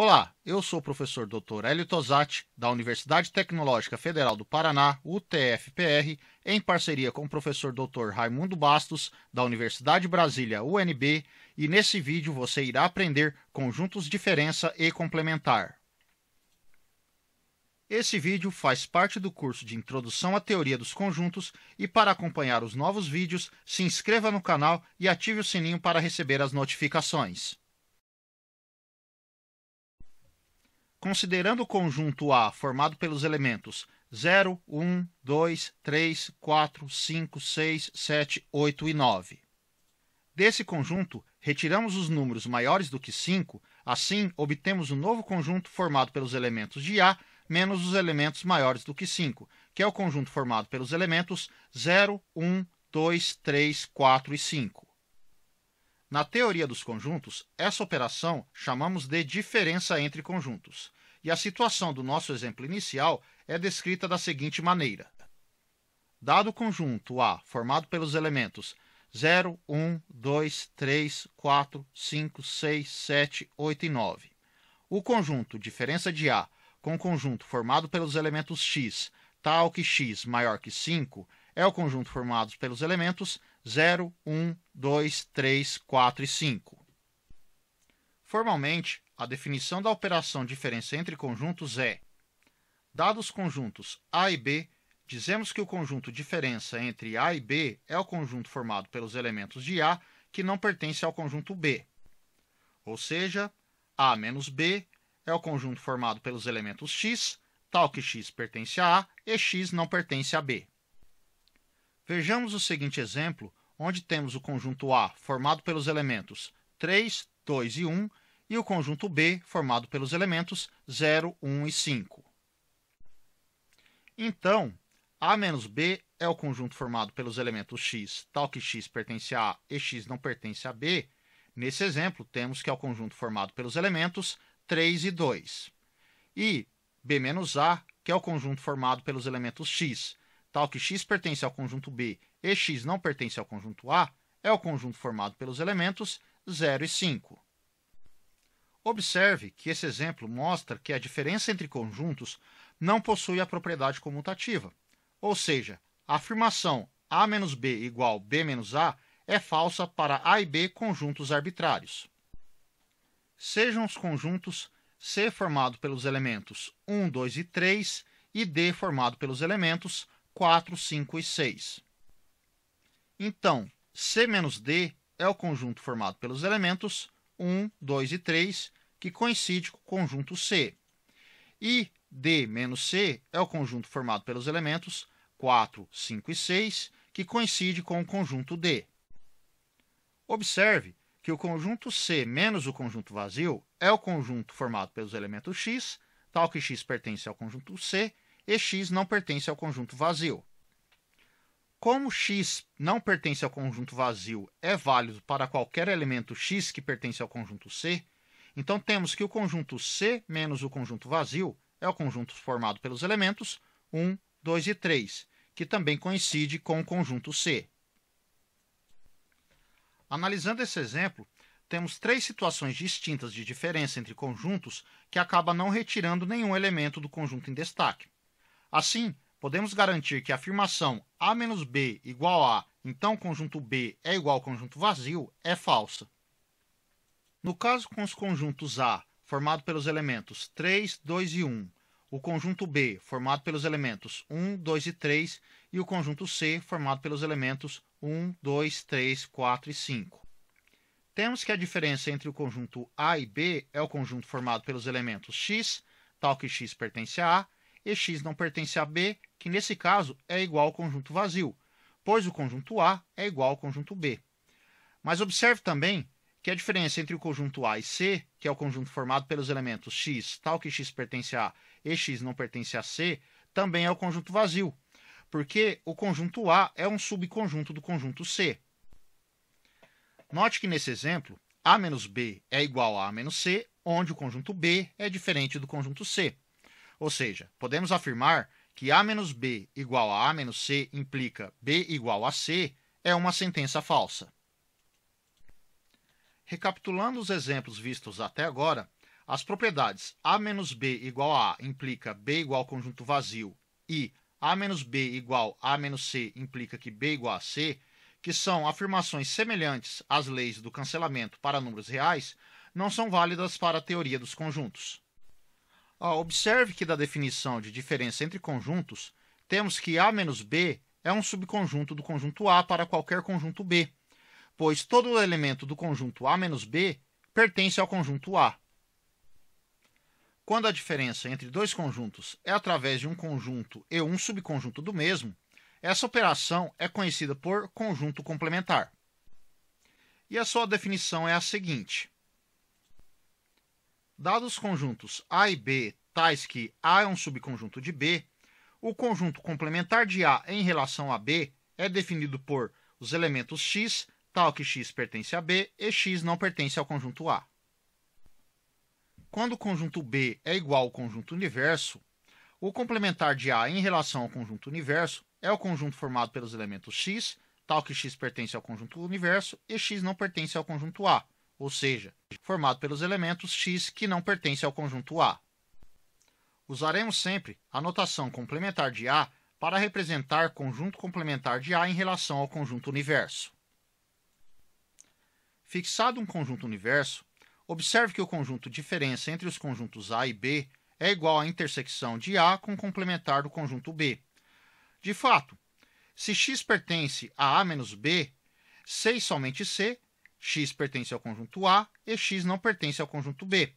Olá, eu sou o professor Dr. Hélio Tosati, da Universidade Tecnológica Federal do Paraná, UTF-PR, em parceria com o professor Dr. Raimundo Bastos, da Universidade de Brasília, UNB, e nesse vídeo você irá aprender conjuntos diferença e complementar. Esse vídeo faz parte do curso de Introdução à Teoria dos Conjuntos e para acompanhar os novos vídeos, se inscreva no canal e ative o sininho para receber as notificações. Considerando o conjunto A formado pelos elementos 0, 1, 2, 3, 4, 5, 6, 7, 8 e 9. Desse conjunto, retiramos os números maiores do que 5, assim obtemos um novo conjunto formado pelos elementos de A menos os elementos maiores do que 5, que é o conjunto formado pelos elementos 0, 1, 2, 3, 4 e 5. Na teoria dos conjuntos, essa operação chamamos de diferença entre conjuntos, e a situação do nosso exemplo inicial é descrita da seguinte maneira. Dado o conjunto A formado pelos elementos 0, 1, 2, 3, 4, 5, 6, 7, 8 e 9, o conjunto diferença de A com o conjunto formado pelos elementos x, tal que x maior que 5, é o conjunto formado pelos elementos 0, 1, 2, 3, 4 e 5. Formalmente, a definição da operação diferença entre conjuntos é: dados os conjuntos A e B, dizemos que o conjunto diferença entre A e B é o conjunto formado pelos elementos de A que não pertence ao conjunto B. Ou seja, A menos B é o conjunto formado pelos elementos x, tal que x pertence a A e x não pertence a B. Vejamos o seguinte exemplo, onde temos o conjunto A formado pelos elementos 3, 2 e 1 e o conjunto B formado pelos elementos 0, 1 e 5. Então, A menos B é o conjunto formado pelos elementos x, tal que x pertence a A e x não pertence a B. Nesse exemplo, temos que é o conjunto formado pelos elementos 3 e 2. E B menos A, que é o conjunto formado pelos elementos x, tal que x pertence ao conjunto B e x não pertence ao conjunto A, é o conjunto formado pelos elementos 0 e 5. Observe que esse exemplo mostra que a diferença entre conjuntos não possui a propriedade comutativa, ou seja, a afirmação A menos B igual B menos A é falsa para A e B conjuntos arbitrários. Sejam os conjuntos C formado pelos elementos 1, 2 e 3 e D formado pelos elementos 4, 5 e 6. Então, C menos D é o conjunto formado pelos elementos 1, 2 e 3, que coincide com o conjunto C. E D menos C é o conjunto formado pelos elementos 4, 5 e 6, que coincide com o conjunto D. Observe que o conjunto C menos o conjunto vazio é o conjunto formado pelos elementos x, tal que x pertence ao conjunto C e x não pertence ao conjunto vazio. Como x não pertence ao conjunto vazio é válido para qualquer elemento x que pertence ao conjunto C, então temos que o conjunto C menos o conjunto vazio é o conjunto formado pelos elementos 1, 2 e 3, que também coincide com o conjunto C. Analisando esse exemplo, temos três situações distintas de diferença entre conjuntos que acabam não retirando nenhum elemento do conjunto em destaque. Assim, podemos garantir que a afirmação A menos B igual a, então o conjunto B é igual ao conjunto vazio, é falsa. No caso com os conjuntos A, formado pelos elementos 3, 2 e 1, o conjunto B, formado pelos elementos 1, 2 e 3, e o conjunto C, formado pelos elementos 1, 2, 3, 4 e 5. Temos que a diferença entre o conjunto A e B é o conjunto formado pelos elementos x, tal que x pertence a A, e x não pertence a B, que nesse caso é igual ao conjunto vazio, pois o conjunto A é igual ao conjunto B. Mas observe também que a diferença entre o conjunto A e C, que é o conjunto formado pelos elementos x, tal que x pertence a A e x não pertence a C, também é o conjunto vazio, porque o conjunto A é um subconjunto do conjunto C. Note que nesse exemplo, A menos B é igual a A menos C, onde o conjunto B é diferente do conjunto C. Ou seja, podemos afirmar que A menos B igual a A menos C implica B igual a C é uma sentença falsa. Recapitulando os exemplos vistos até agora, as propriedades A menos B igual a A implica B igual ao conjunto vazio e A menos B igual a A menos C implica que B igual a C, que são afirmações semelhantes às leis do cancelamento para números reais, não são válidas para a teoria dos conjuntos. Observe que da definição de diferença entre conjuntos, temos que A menos B é um subconjunto do conjunto A para qualquer conjunto B, pois todo elemento do conjunto A menos B pertence ao conjunto A. Quando a diferença entre dois conjuntos é através de um conjunto e um subconjunto do mesmo, essa operação é conhecida por conjunto complementar. E a sua definição é a seguinte: dados os conjuntos A e B, tais que A é um subconjunto de B, o conjunto complementar de A em relação a B é definido por os elementos x, tal que x pertence a B e x não pertence ao conjunto A. Quando o conjunto B é igual ao conjunto universo, o complementar de A em relação ao conjunto universo é o conjunto formado pelos elementos x, tal que x pertence ao conjunto universo e x não pertence ao conjunto A, ou seja, formado pelos elementos x que não pertencem ao conjunto A. Usaremos sempre a notação complementar de A para representar conjunto complementar de A em relação ao conjunto universo. Fixado um conjunto universo, observe que o conjunto diferença entre os conjuntos A e B é igual à intersecção de A com o complementar do conjunto B. De fato, se x pertence a A menos B, C e somente C, x pertence ao conjunto A e x não pertence ao conjunto B.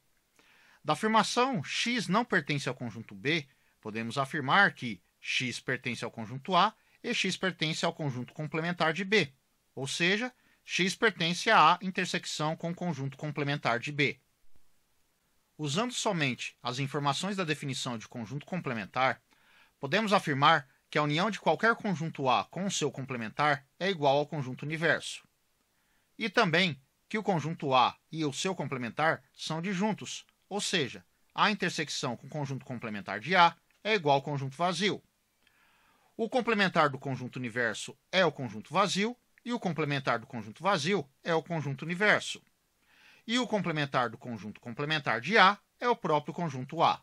Da afirmação x não pertence ao conjunto B, podemos afirmar que x pertence ao conjunto A e x pertence ao conjunto complementar de B, ou seja, x pertence a A intersecção com o conjunto complementar de B. Usando somente as informações da definição de conjunto complementar, podemos afirmar que a união de qualquer conjunto A com o seu complementar é igual ao conjunto universo. E também que o conjunto A e o seu complementar são disjuntos, ou seja, a intersecção com o conjunto complementar de A é igual ao conjunto vazio. O complementar do conjunto universo é o conjunto vazio e o complementar do conjunto vazio é o conjunto universo. E o complementar do conjunto complementar de A é o próprio conjunto A.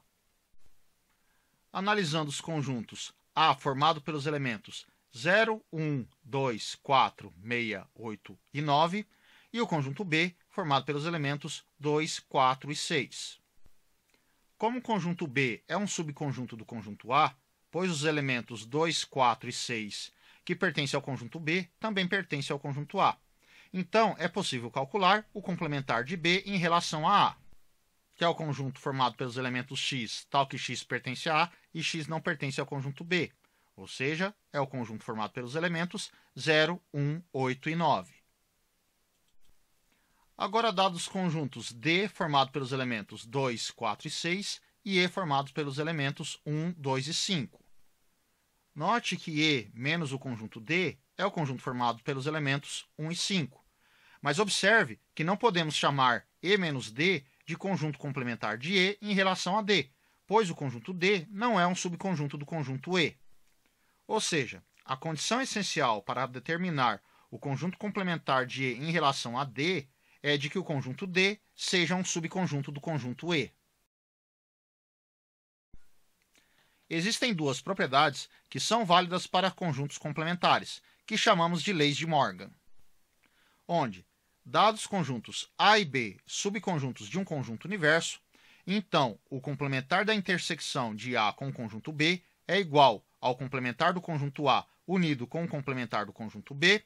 Analisando os conjuntos A formado pelos elementos 0, 1, 2, 4, 6, 8 e 9 e o conjunto B formado pelos elementos 2, 4 e 6. Como o conjunto B é um subconjunto do conjunto A, pois os elementos 2, 4 e 6 que pertencem ao conjunto B também pertencem ao conjunto A. Então, é possível calcular o complementar de B em relação a A, que é o conjunto formado pelos elementos x, tal que x pertence a A e x não pertence ao conjunto B, ou seja, é o conjunto formado pelos elementos 0, 1, 8 e 9. Agora, dados os conjuntos D formado pelos elementos 2, 4 e 6 e E formados pelos elementos 1, 2 e 5. Note que E menos o conjunto D é o conjunto formado pelos elementos 1 e 5. Mas observe que não podemos chamar E menos D de conjunto complementar de E em relação a D, pois o conjunto D não é um subconjunto do conjunto E. Ou seja, a condição essencial para determinar o conjunto complementar de E em relação a D é de que o conjunto D seja um subconjunto do conjunto E. Existem duas propriedades que são válidas para conjuntos complementares, que chamamos de leis de Morgan, onde, dados conjuntos A e B subconjuntos de um conjunto universo, então o complementar da intersecção de A com o conjunto B é igual ao complementar do conjunto A unido com o complementar do conjunto B,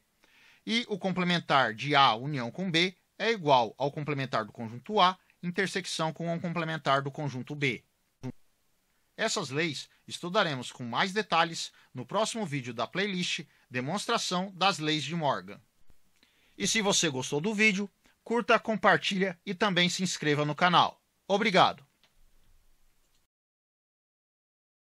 e o complementar de A união com B é igual ao complementar do conjunto A intersecção com o complementar do conjunto B. Essas leis estudaremos com mais detalhes no próximo vídeo da playlist Demonstração das Leis de Morgan. E se você gostou do vídeo, curta, compartilha e também se inscreva no canal. Obrigado!